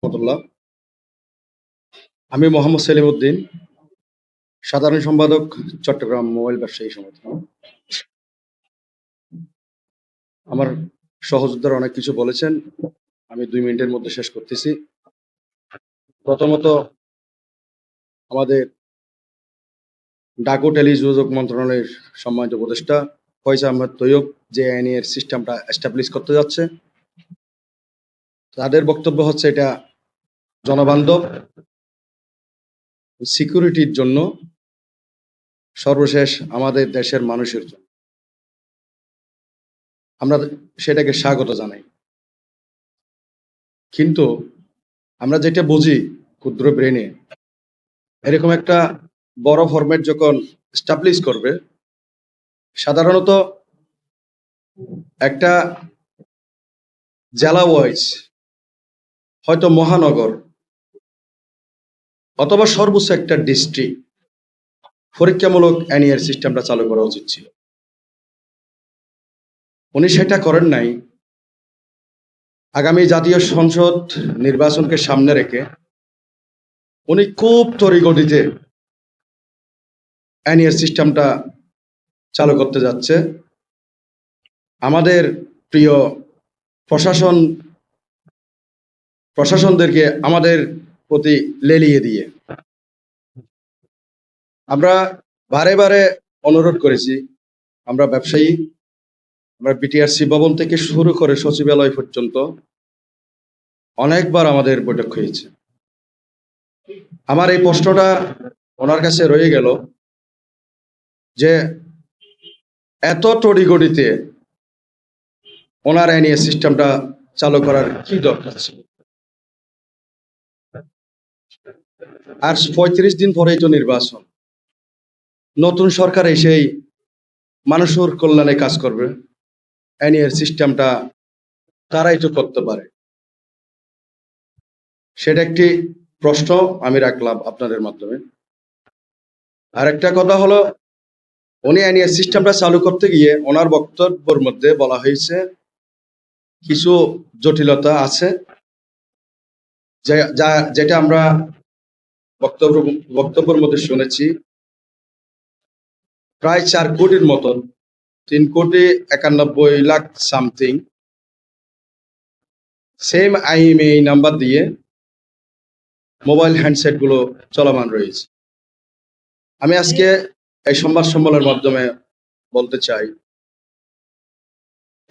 রহমতুল্লাহ। আমি মোহাম্মদ সেলিম উদ্দিন, সাধারণ সম্পাদক, চট্টগ্রাম মোবাইল ব্যবসায়ী সমিতি। আমার সহযোদ্ধারা অনেক কিছু বলেছেন, আমি 2 মিনিটের মধ্যে শেষ করতেছি। প্রথমত, আমাদের ডাক ও টেলিযোগাযোগ মন্ত্রণালয়ের সম্মানিত উপদেষ্টা ফয়সাল আহমেদ তৈয়ব যে আইনি এর সিস্টেমটা এস্টাবলিশ করতে যাচ্ছে, তাদের বক্তব্য হচ্ছে এটা জনবান্ধব, সিকিউরিটির জন্য, সর্বশেষ আমাদের দেশের মানুষের জন্য। আমরা সেটাকে স্বাগত জানাই। কিন্তু আমরা যেটা বুঝি ক্ষুদ্র ব্রেনে, এরকম একটা বড় ফরম্যাট যখন এস্টাবলিশ করবে, সাধারণত একটা জেলা ওয়াইজ, হয়তো মহানগর অথবা সর্বোচ্চ একটা ডিস্ট্রিক্ট পরীক্ষামূলক এনইআর সিস্টেমটা চালু করা উচিত ছিল। উনি সেটা করেন নাই। আগামী জাতীয় সংসদ নির্বাচনকে সামনে রেখে উনি খুব তড়িঘড়িতে এনইআর সিস্টেমটা চালু করতে যাচ্ছে। আমাদের প্রিয় প্রশাসনদেরকে আমাদের প্রতি লেলিয়ে দিয়ে আমরা বারে বারে অনুরোধ করেছি। আমরা ব্যবসায়ী, আমরা বিটিআরসি ভবন থেকে শুরু করে সচিবালয় পর্যন্ত অনেকবার আমাদের বৈঠক হয়েছে। আমার এই প্রশ্নটা ওনার কাছে রয়ে গেল যে এত তড়িঘড়িতে ওনার এনইএ সিস্টেমটা চালু করার কি দরকার ছিল? আর 35 দিন পরেই তো নির্বাচন, নতুন সরকার এসেই মানুষের কল্যাণে কাজ করবে, এনইএর সিস্টেমটা তারাই তো করতে পারে। সেটা একটি প্রশ্ন আমি রাখলাম আপনাদের মাধ্যমে। আর একটা কথা হলো, উনি এনইএর সিস্টেমটা চালু করতে গিয়ে ওনার বক্তব্যের মধ্যে বলা হয়েছে কিছু জটিলতা আছে, যেটা আমরা বক্তব্যের মধ্যে শুনেছি। প্রায় 4 কোটির মতন, 3,91,00,000 সামথিং সেম আইএমইআই নাম্বার দিয়ে মোবাইল হ্যান্ডসেট গুলো চলমান রয়েছে। আমি আজকে এই সংবাদ সম্মেলনের মাধ্যমে বলতে চাই,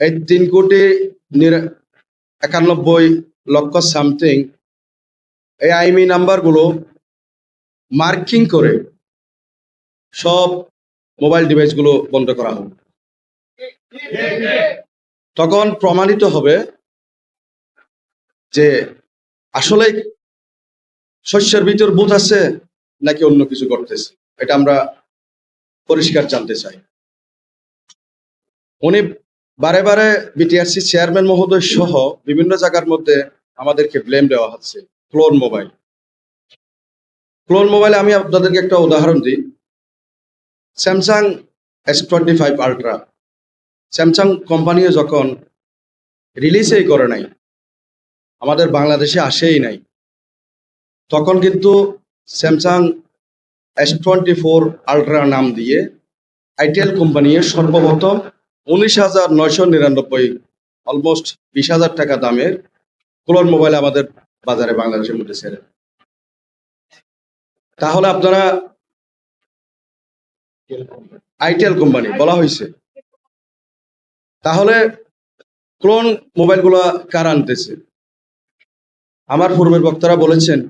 এই 3,91,00,000 সামথিং এই আইএমইআই নাম্বার গুলো মার্কিং করে সব মোবাইল ডিভাইস গুলো বন্ধ করা হবে। তখন প্রমাণিত হবে যে আসলে শস্যের ভিতর ভূত আছে নাকি অন্য কিছু করতেছে, এটা আমরা পরিষ্কার জানতে চাই। উনি বারে বারে বিটিআরসি চেয়ারম্যান মহোদয় সহ বিভিন্ন জায়গার মধ্যে আমাদেরকে ব্লেম দেওয়া হচ্ছে ক্লোন মোবাইল। আমি আপনাদেরকে একটা উদাহরণ দিই। স্যামসাং S25 আল্ট্রা, স্যামসাং কোম্পানিও যখন রিলিজই করে নাই, আমাদের বাংলাদেশে আসেই নাই, তখন কিন্তু স্যামসাং S24 আল্ট্রা নাম দিয়ে আইটেল কোম্পানি সর্বপ্রথম 19,999, অলমোস্ট 20,000 টাকা দামের ক্লোন মোবাইল আমাদের বাজারে বাংলাদেশের মধ্যে ছেড়ে। তাহলে আপনারা আইটেল কোম্পানি বলা হয়েছে, তাহলে ক্লোন মোবাইলগুলো কারা আনতেছে? আমার পূর্বের বক্তারা বলেছেন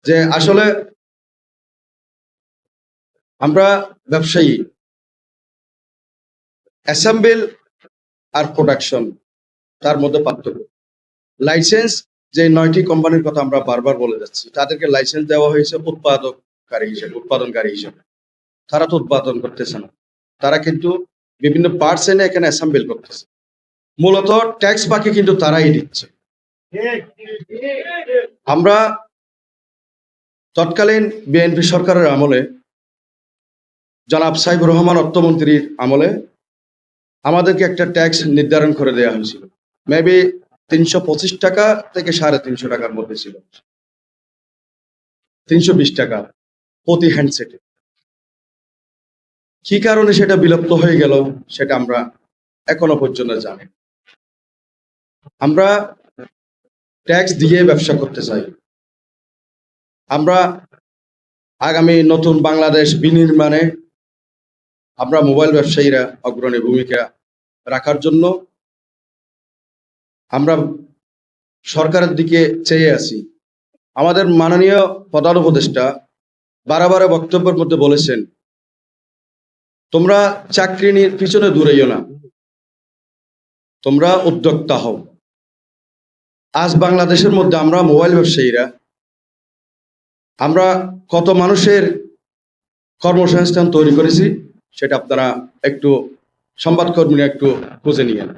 যে আসলে আমরা ব্যবসায়ী, অ্যাসেম্বল আর প্রোডাকশন, তার মধ্যে পার্থক্য। লাইসেন্স যে 9টি কোম্পানির কথা আমরা বারবার বলে যাচ্ছি, তাদেরকে লাইসেন্স দেওয়া হয়েছে উৎপাদনকারী হিসেবে। তারা তো উৎপাদন করতেছে না, তারা কিন্তু বিভিন্ন পার্টস এনে এখানে অ্যাসেম্বল করতেছে। মূলত ট্যাক্স বাকি কিন্তু তারাই দিচ্ছে। আমরা তৎকালীন বিএনপি সরকারের আমলে, জনাব সাইবুর রহমান অর্থমন্ত্রীর আমলে আমাদেরকে একটা ট্যাক্স নির্ধারণ করে দেওয়া হয়েছিল। মেবি 325 টাকা থেকে 350 টাকার মধ্যে ছিল, 320 টাকা প্রতি হ্যান্ডসেটে। কি কারণে সেটা বিলুপ্ত হয়ে গেল সেটা আমরা এখনো পর্যন্ত জানি। আমরা ট্যাক্স দিয়ে ব্যবসা করতে চাই। আমরা আগামী নতুন বাংলাদেশ বিনির্মাণে আমরা মোবাইল ব্যবসায়ীরা অগ্রণী ভূমিকা রাখার জন্য আমরা সরকারের দিকে চেয়ে আছি। আমাদের মাননীয় প্রধান উপদেষ্টা বারবার বক্তব্যের মধ্যে বলেছেন, তোমরা চাকরির পিছনে দৌড়াইও না, তোমরা উদ্যোক্তা হও। আজ বাংলাদেশের মধ্যে আমরা মোবাইল ব্যবসায়ীরা আমরা কত মানুষের কর্মসংস্থান তৈরি করেছি সেটা আপনারা একটু সংবাদকর্মীরা একটু খুঁজে নিয়েন।